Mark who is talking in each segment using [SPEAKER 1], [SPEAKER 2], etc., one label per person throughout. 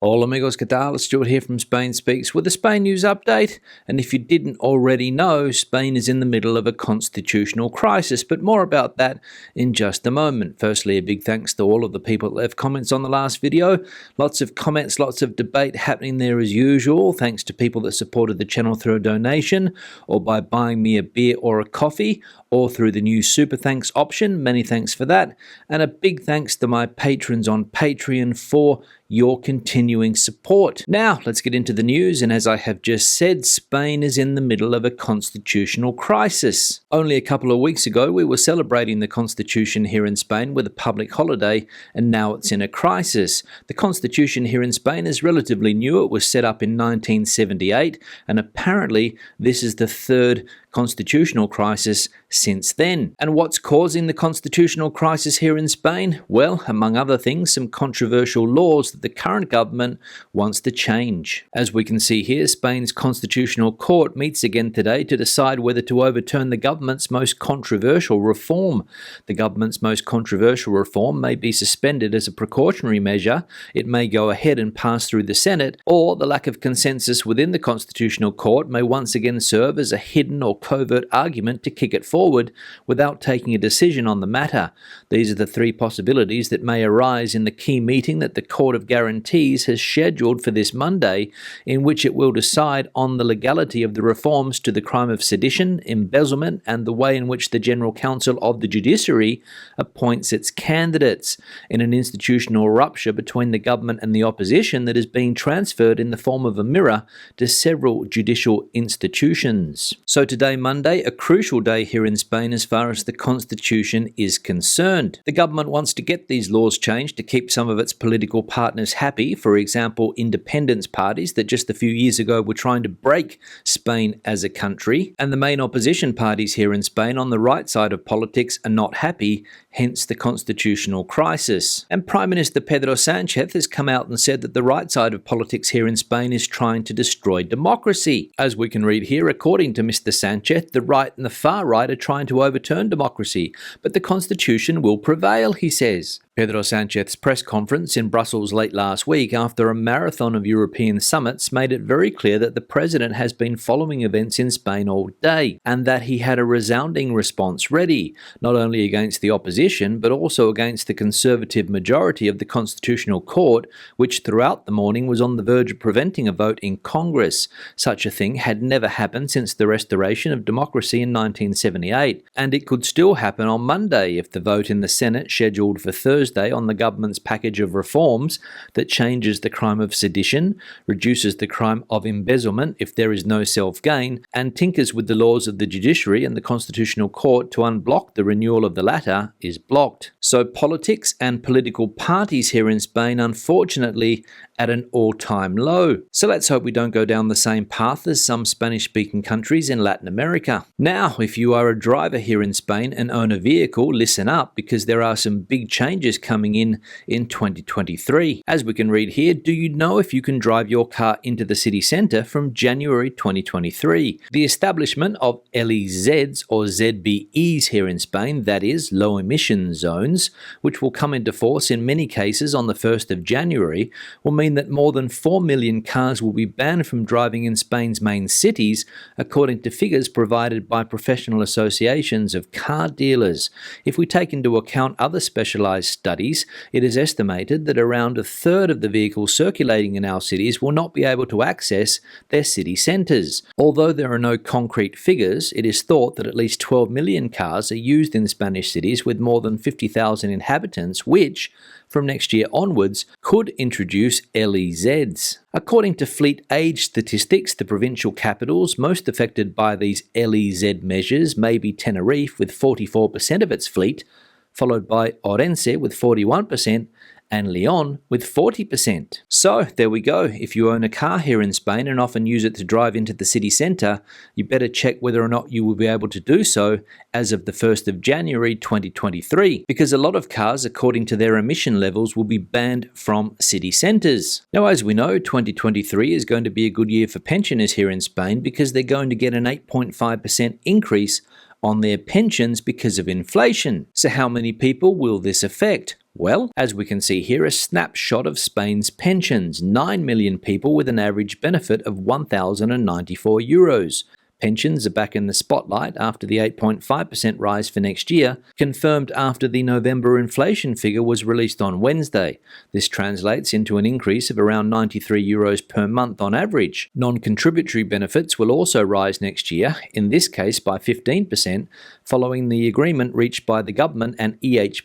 [SPEAKER 1] Hola amigos, ¿qué tal? Stuart here from Spain Speaks with a Spain news update. And if you didn't already know, Spain is in the middle of a constitutional crisis, but more about that in just a moment. Firstly, a big thanks to all of the people that left comments on the last video. Lots of comments, lots of debate happening there as usual. Thanks to people that supported the channel through a donation or by buying me a beer or a coffee, or through the new Super Thanks option. Many thanks for that. And a big thanks to my patrons on Patreon for your continuing support. Now, let's get into the news, and as I have just said, Spain is in the middle of a constitutional crisis. Only a couple of weeks ago, we were celebrating the Constitution here in Spain with a public holiday, and now it's in a crisis. The Constitution here in Spain is relatively new. It was set up in 1978, and apparently this is the third constitutional crisis since then. And what's causing the constitutional crisis here in Spain? Well, among other things, some controversial laws that the current government wants to change. As we can see here, Spain's Constitutional Court meets again today to decide whether to overturn the government's most controversial reform. The government's most controversial reform may be suspended as a precautionary measure. It may go ahead and pass through the Senate, or the lack of consensus within the Constitutional Court may once again serve as a hidden or covert argument to kick it forward without taking a decision on the matter. These are the three possibilities that may arise in the key meeting that the Court of Guarantees has scheduled for this Monday, in which it will decide on the legality of the reforms to the crime of sedition, embezzlement, and the way in which the General Council of the Judiciary appoints its candidates, in an institutional rupture between the government and the opposition that is being transferred in the form of a mirror to several judicial institutions. So today, Monday, a crucial day here in Spain as far as the Constitution is concerned. The government wants to get these laws changed to keep some of its political partners happy, for example, independence parties that just a few years ago were trying to break Spain as a country, and the main opposition parties here in Spain on the right side of politics are not happy, hence the constitutional crisis. And Prime Minister Pedro Sánchez has come out and said that the right side of politics here in Spain is trying to destroy democracy. As we can read here, according to Mr. Sánchez, the right and the far right are trying to overturn democracy, but the constitution will prevail, he says. Pedro Sánchez's press conference in Brussels late last week after a marathon of European summits made it very clear that the president has been following events in Spain all day, and that he had a resounding response ready, not only against the opposition, but also against the conservative majority of the Constitutional Court, which throughout the morning was on the verge of preventing a vote in Congress. Such a thing had never happened since the restoration of democracy in 1978, and it could still happen on Monday if the vote in the Senate, scheduled for Thursday, on the government's package of reforms that changes the crime of sedition, reduces the crime of embezzlement if there is no self-gain, and tinkers with the laws of the judiciary and the Constitutional Court to unblock the renewal of the latter, is blocked. So politics and political parties here in Spain, unfortunately, at an all-time low. So let's hope we don't go down the same path as some Spanish-speaking countries in Latin America. Now, if you are a driver here in Spain and own a vehicle, listen up, because there are some big changes coming in 2023. As we can read here, do you know if you can drive your car into the city centre from January 2023? The establishment of LEZs or ZBEs here in Spain, that is, low emission zones, which will come into force in many cases on the 1st of January, will mean that more than 4 million cars will be banned from driving in Spain's main cities, according to figures provided by professional associations of car dealers. If we take into account other specialised studies, it is estimated that around a third of the vehicles circulating in our cities will not be able to access their city centres. Although there are no concrete figures, it is thought that at least 12 million cars are used in Spanish cities with more than 50,000 inhabitants, which, from next year onwards, could introduce LEZs. According to fleet age statistics, the provincial capitals most affected by these LEZ measures may be Tenerife with 44% of its fleet, followed by Orense with 41%, and Leon with 40%. So there we go. If you own a car here in Spain and often use it to drive into the city centre, you better check whether or not you will be able to do so as of the 1st of January 2023, because a lot of cars, according to their emission levels, will be banned from city centres. Now, as we know, 2023 is going to be a good year for pensioners here in Spain because they're going to get an 8.5% increase on their pensions because of inflation. So how many people will this affect? Well, as we can see here, a snapshot of Spain's pensions. 9 million people with an average benefit of €1,094. Pensions are back in the spotlight after the 8.5% rise for next year, confirmed after the November inflation figure was released on Wednesday. This translates into an increase of around €93 per month on average. Non-contributory benefits will also rise next year, in this case by 15%, following the agreement reached by the government and EH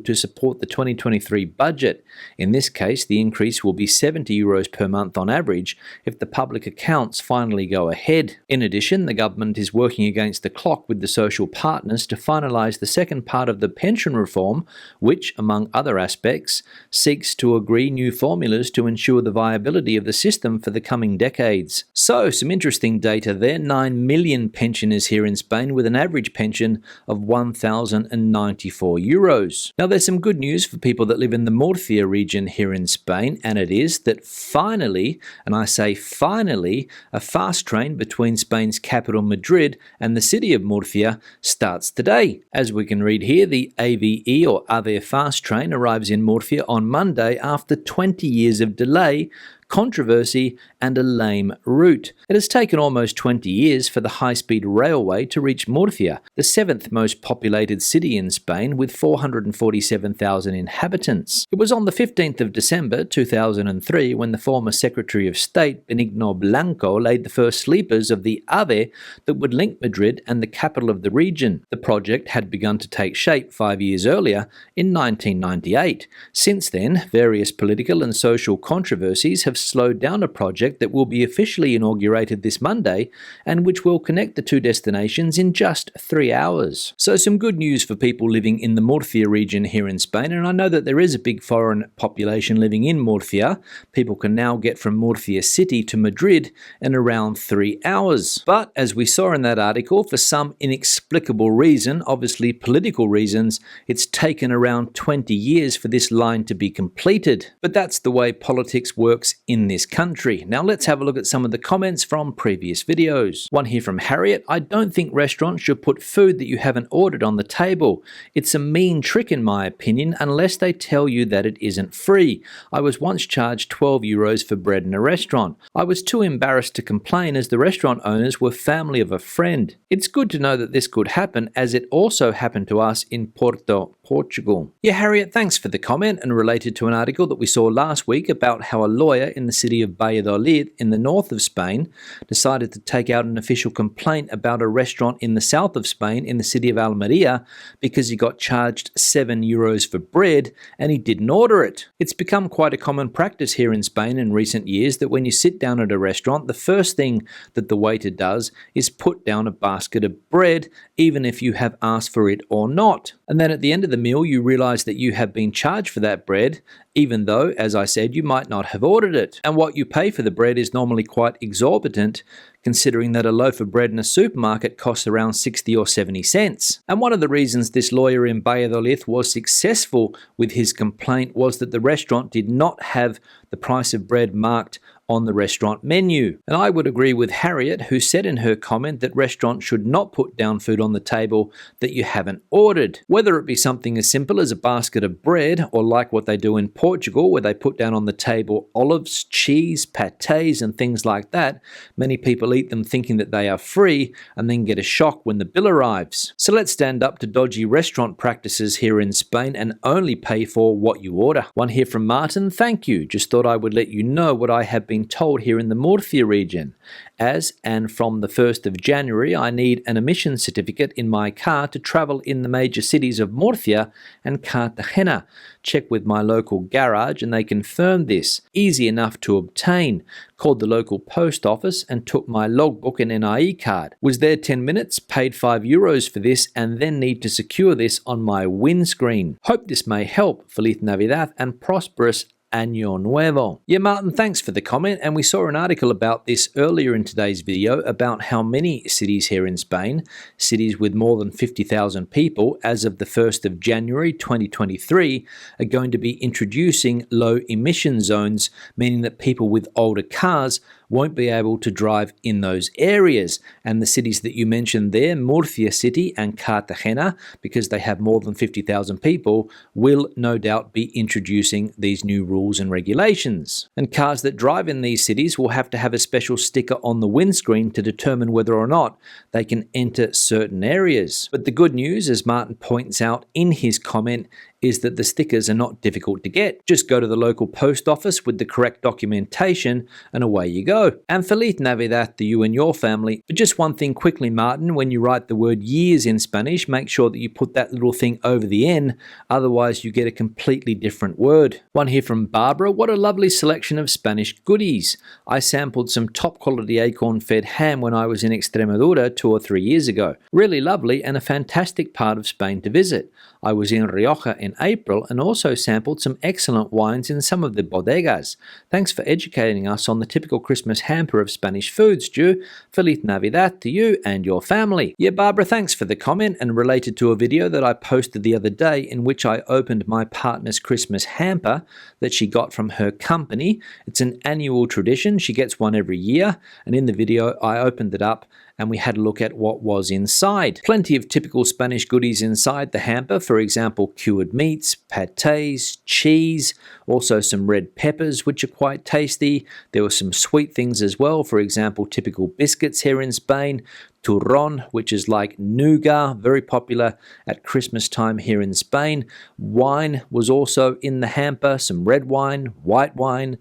[SPEAKER 1] to support the 2023 budget. In this case, the increase will be €70 per month on average if the public accounts finally go ahead. In addition, the government is working against the clock with the social partners to finalise the second part of the pension reform, which, among other aspects, seeks to agree new formulas to ensure the viability of the system for the coming decades. So, some interesting data there. 9 million pensioners here in Spain with an average pension of €1,094. Now, there's some good news for people that live in the Murcia region here in Spain, and it is that finally, and I say finally, a fast train between Spain's capital Madrid and the city of Murcia starts today. As we can read here, the AVE or AVE fast train arrives in Murcia on Monday after 20 years of delay, controversy and a lame route. It has taken almost 20 years for the high-speed railway to reach Murcia, the 7th most populated city in Spain with 447,000 inhabitants. It was on the 15th of December 2003 when the former Secretary of State Benigno Blanco laid the first sleepers of the AVE that would link Madrid and the capital of the region. The project had begun to take shape 5 years earlier in 1998. Since then, various political and social controversies have slowed down a project that will be officially inaugurated this Monday and which will connect the two destinations in just 3 hours. So some good news for people living in the Murcia region here in Spain, and I know that there is a big foreign population living in Murcia. People can now get from Murcia city to Madrid in around 3 hours. But as we saw in that article, for some inexplicable reason, obviously political reasons, it's taken around 20 years for this line to be completed. But that's the way politics works in this country. Now let's have a look at some of the comments from previous videos. One here from Harriet: I don't think restaurants should put food that you haven't ordered on the table. It's a mean trick in my opinion, unless they tell you that it isn't free. I was once charged €12 for bread in a restaurant. I was too embarrassed to complain as the restaurant owners were family of a friend. It's good to know that this could happen, as it also happened to us in Porto, Portugal. Yeah, Harriet, thanks for the comment, and related to an article that we saw last week about how a lawyer in the city of Valladolid in the north of Spain decided to take out an official complaint about a restaurant in the south of Spain in the city of Almeria because he got charged €7 for bread and he didn't order it. It's become quite a common practice here in Spain in recent years that when you sit down at a restaurant, the first thing that the waiter does is put down a basket of bread, even if you have asked for it or not. And then at the end of the meal, you realize that you have been charged for that bread, even though, as I said, you might not have ordered it. And what you pay for the bread is normally quite exorbitant, considering that a loaf of bread in a supermarket costs around 60 or 70 cents. And one of the reasons this lawyer in Valladolid was successful with his complaint was that the restaurant did not have the price of bread marked on the restaurant menu. And I would agree with Harriet, who said in her comment that restaurants should not put down food on the table that you haven't ordered. Whether it be something as simple as a basket of bread, or like what they do in Portugal, where they put down on the table olives, cheese, pâtés, and things like that, many people eat them thinking that they are free and then get a shock when the bill arrives. So let's stand up to dodgy restaurant practices here in Spain and only pay for what you order. One here from Martin: thank you. Just thought I would let you know what I have been told here in the Murcia region. As and from the 1st of January, I need an emission certificate in my car to travel in the major cities of Murcia and Cartagena. Check with my local garage and they confirmed this. Easy enough to obtain. Called the local post office and took my logbook and NIE card. Was there 10 minutes, paid €5 for this, and then need to secure this on my windscreen. Hope this may help. Feliz Navidad and prosperous Año Nuevo. Yeah, Martin, thanks for the comment, and we saw an article about this earlier in today's video about how many cities here in Spain, cities with more than 50,000 people, as of the 1st of January 2023, are going to be introducing low emission zones, meaning that people with older cars won't be able to drive in those areas. And the cities that you mentioned there, Murcia City and Cartagena, because they have more than 50,000 people, will no doubt be introducing these new rules and regulations. And cars that drive in these cities will have to have a special sticker on the windscreen to determine whether or not they can enter certain areas. But the good news, as Martin points out in his comment, is that the stickers are not difficult to get. Just go to the local post office with the correct documentation and away you go. And Feliz Navidad to you and your family. But just one thing quickly, Martin, when you write the word years in Spanish, make sure that you put that little thing over the N, otherwise you get a completely different word. One here from Barbara, what a lovely selection of Spanish goodies. I sampled some top quality acorn-fed ham when I was in Extremadura 2 or 3 years ago. Really lovely and a fantastic part of Spain to visit. I was in Rioja in April and also sampled some excellent wines in some of the bodegas. Thanks for educating us on the typical Christmas hamper of Spanish food, Stu. Feliz Navidad to you and your family. Yeah, Barbara, thanks for the comment, and related to a video that I posted the other day in which I opened my partner's Christmas hamper that she got from her company. It's an annual tradition. She gets one every year, and in the video I opened it up and we had a look at what was inside. Plenty of typical Spanish goodies inside the hamper, for example, cured meats, pâtés, cheese, also some red peppers, which are quite tasty. There were some sweet things as well, for example, typical biscuits here in Spain, turrón, which is like nougat, very popular at Christmas time here in Spain. Wine was also in the hamper, some red wine, white wine,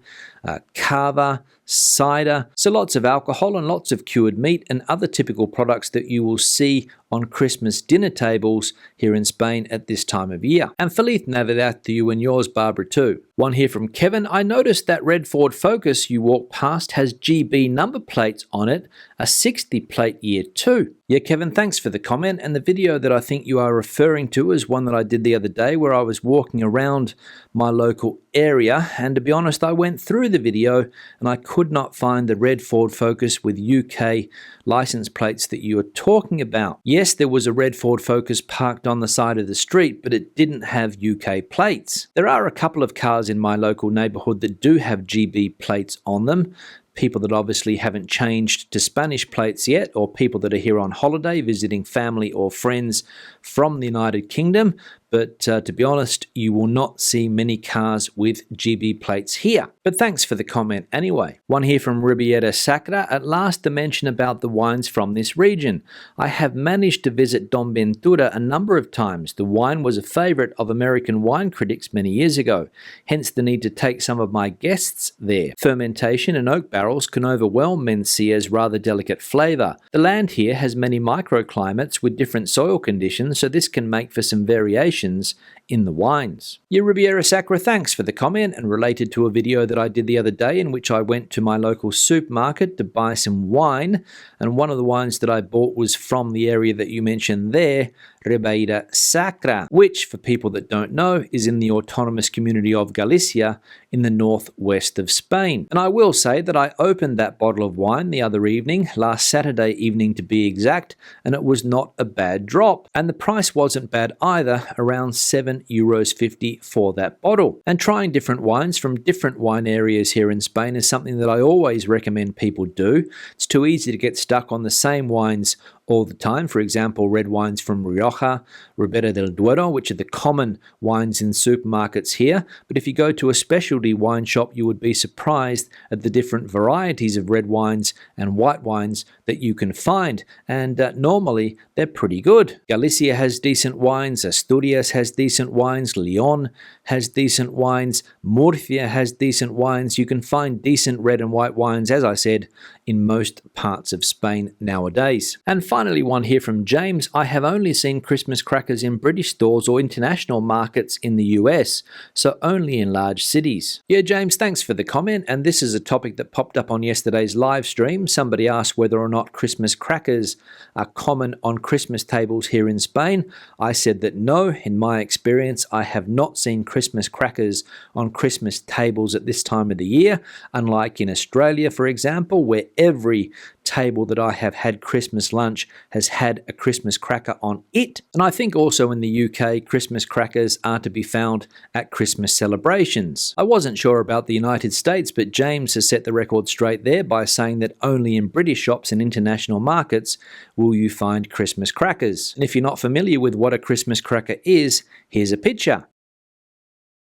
[SPEAKER 1] cava, cider. So lots of alcohol and lots of cured meat and other typical products that you will see on Christmas dinner tables here in Spain at this time of year. And Feliz Navidad to you and yours, Barbara, too. One here from Kevin. I noticed that red Ford Focus you walked past has GB number plates on it, a 60 plate year too. Yeah, Kevin, thanks for the comment. And the video that I think you are referring to is one that I did the other day where I was walking around my local area. And to be honest, I went through the video and I could not find the red Ford Focus with UK license plates that you are talking about. Yes, there was a red Ford Focus parked on the side of the street, but it didn't have UK plates. There are a couple of cars in my local neighborhood that do have GB plates on them. People that obviously haven't changed to Spanish plates yet, or people that are here on holiday visiting family or friends from the United Kingdom. But to be honest, you will not see many cars with GB plates here. But thanks for the comment anyway. One here from Ribiera Sacra. At last, a mention about the wines from this region. I have managed to visit Don Ventura a number of times. The wine was a favorite of American wine critics many years ago, hence the need to take some of my guests there. Fermentation in oak barrels can overwhelm Mencia's rather delicate flavor. The land here has many microclimates with different soil conditions, so this can make for some variation in the wines. Yeah, Ribiera Sacra, thanks for the comment, and related to a video that I did the other day in which I went to my local supermarket to buy some wine, and one of the wines that I bought was from the area that you mentioned there, Ribeira Sacra, which, for people that don't know, is in the autonomous community of Galicia in the northwest of Spain. And I will say that I opened that bottle of wine the other evening, last Saturday evening to be exact, and it was not a bad drop. And the price wasn't bad either, around €7.50 for that bottle. And trying different wines from different wine areas here in Spain is something that I always recommend people do. It's too easy to get stuck on the same wines all the time. For example, red wines from Rioja, Ribera del Duero, which are the common wines in supermarkets here. But if you go to a specialty wine shop, you would be surprised at the different varieties of red wines and white wines that you can find. And normally, they're pretty good. Galicia has decent wines, Asturias has decent wines, Leon has decent wines, Murcia has decent wines. You can find decent red and white wines, as I said, in most parts of Spain nowadays. And finally, one here from James. I have only seen Christmas crackers in British stores or international markets in the US, so only in large cities. Yeah, James, thanks for the comment. And this is a topic that popped up on yesterday's live stream. Somebody asked whether or not Christmas crackers are common on Christmas tables here in Spain. I said that no, in my experience, I have not seen Christmas crackers on Christmas tables at this time of the year, unlike in Australia, for example, where every table that I have had Christmas lunch has had a Christmas cracker on it. And I think also in the UK, Christmas crackers are to be found at Christmas celebrations. I wasn't sure about the United States, but James has set the record straight there by saying that only in British shops and international markets will you find Christmas crackers. And if you're not familiar with what a Christmas cracker is, here's a picture.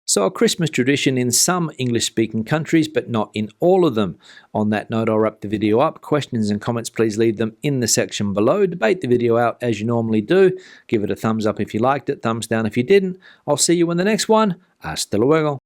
[SPEAKER 1] So a Christmas tradition in some English-speaking countries, but not in all of them. On that note, I'll wrap the video up. Questions and comments, please leave them in the section below. Debate the video out as you normally do. Give it a thumbs up if you liked it, thumbs down if you didn't. I'll see you in the next one. Hasta luego.